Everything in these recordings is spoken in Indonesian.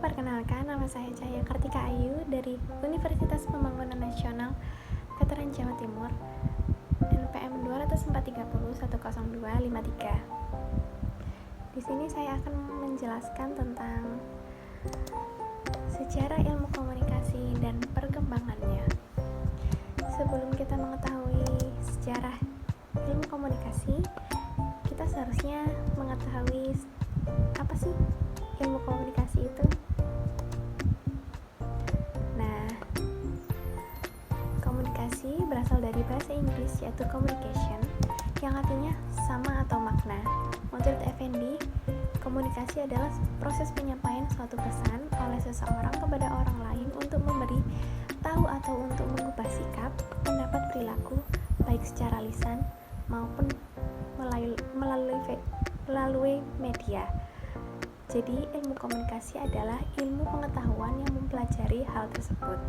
perkenalkan, nama saya Cahya Kartika Ayu dari Universitas Pembangunan Nasional Veteran Jawa Timur, NPM 20430100253. Di sini saya akan menjelaskan tentang sejarah ilmu komunikasi dan perkembangannya. Sebelum kita mengetahui sejarah ilmu komunikasi, kita seharusnya mengetahui apa sih ilmu komunikasi itu. Nah, komunikasi berasal dari bahasa Inggris yaitu communication, yang artinya sama atau makna. Menurut Effendi, komunikasi adalah proses penyampaian suatu pesan oleh seseorang kepada orang lain untuk memberi tahu atau untuk mengubah sikap, pendapat, perilaku, baik secara lisan maupun melalui media. Jadi, ilmu komunikasi adalah ilmu pengetahuan yang mempelajari hal tersebut.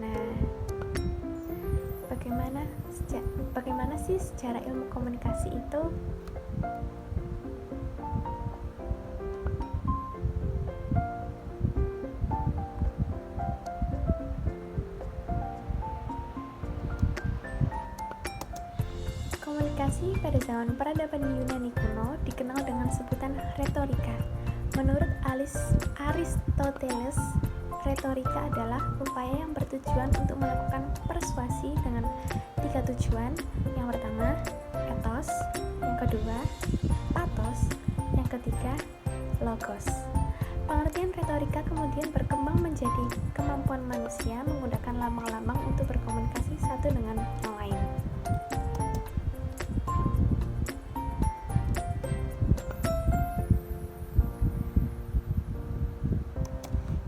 Nah, bagaimana sih sejarah ilmu komunikasi itu? Komunikasi pada zaman peradaban Yunani kuno dikenal dengan sebutan retorika. Menurut Aristoteles, retorika adalah upaya yang bertujuan untuk melakukan persuasi dengan 3 tujuan. Yang pertama, ethos, yang kedua, pathos, yang ketiga, logos. Pengertian retorika kemudian berkembang menjadi kemampuan manusia menggunakan lambang-lambang untuk berkomunikasi satu dengan yang lain.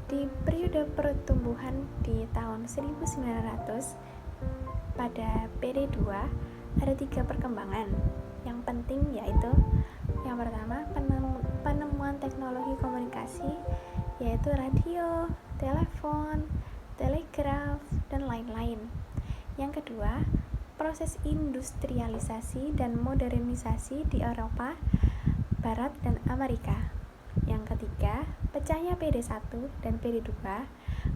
Di periode pertumbuhan di tahun 1900, pada PD 2 ada 3 perkembangan yang penting, yaitu yang pertama, penemuan teknologi komunikasi, yaitu radio, telepon, telegraf, dan lain-lain. Yang kedua, proses industrialisasi dan modernisasi di Eropa Barat dan Amerika. Yang ketiga, pecahnya PD 1 dan PD 2.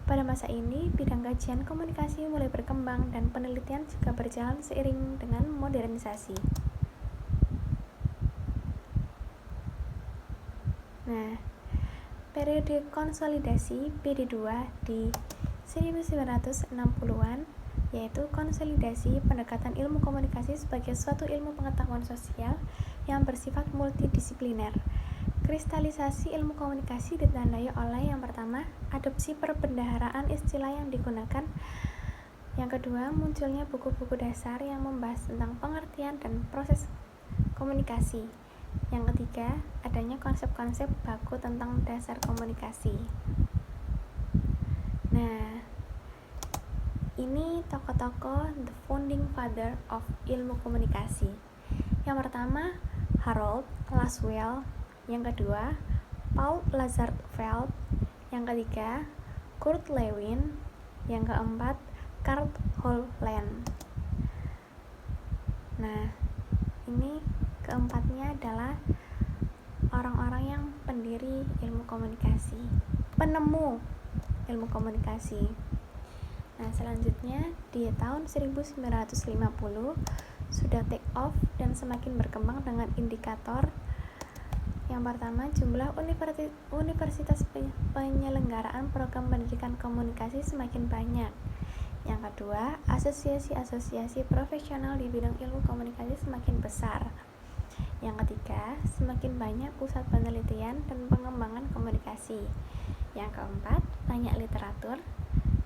Pada masa ini, bidang kajian komunikasi mulai berkembang dan penelitian juga berjalan seiring dengan modernisasi. Nah, periode konsolidasi PD 2 di 1960-an, yaitu konsolidasi pendekatan ilmu komunikasi sebagai suatu ilmu pengetahuan sosial yang bersifat multidisipliner. Kristalisasi ilmu komunikasi ditandai oleh yang pertama, adopsi perbendaharaan istilah yang digunakan. Yang kedua, munculnya buku-buku dasar yang membahas tentang pengertian dan proses komunikasi. Yang ketiga, adanya konsep-konsep baku tentang dasar komunikasi. Nah, ini tokoh-tokoh the founding father of ilmu komunikasi. Yang pertama, Harold Laswell. Yang kedua, Paul Lazarsfeld. Yang ketiga, Kurt Lewin. Yang keempat, Karl Holland. Nah, ini keempatnya adalah orang-orang yang pendiri ilmu komunikasi, penemu ilmu komunikasi. Nah, selanjutnya di tahun 1950 sudah take off dan semakin berkembang dengan indikator. Yang pertama, jumlah universitas penyelenggaraan program pendidikan komunikasi semakin banyak. Yang kedua, asosiasi-asosiasi profesional di bidang ilmu komunikasi semakin besar. Yang ketiga, semakin banyak pusat penelitian dan pengembangan komunikasi. Yang keempat, banyak literatur.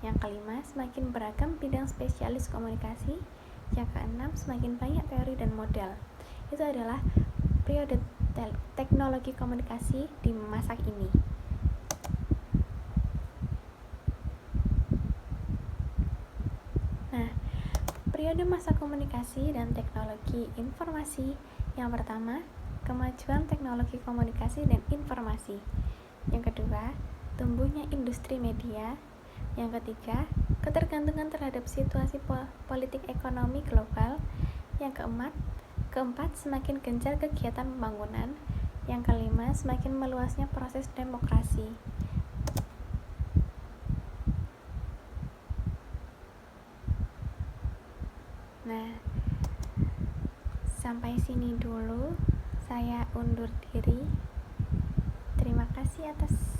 Yang kelima, semakin beragam bidang spesialis komunikasi. Yang keenam, semakin banyak teori dan model. Itu adalah periode teknologi komunikasi di masa ini. Nah, periode masa komunikasi dan teknologi informasi. Yang pertama, kemajuan teknologi komunikasi dan informasi. Yang kedua, tumbuhnya industri media. Yang ketiga, ketergantungan terhadap situasi politik ekonomi global. Yang keempat, semakin gencar kegiatan pembangunan. Yang kelima, semakin meluasnya proses demokrasi. Nah, sampai sini dulu. Saya undur diri. Terima kasih atas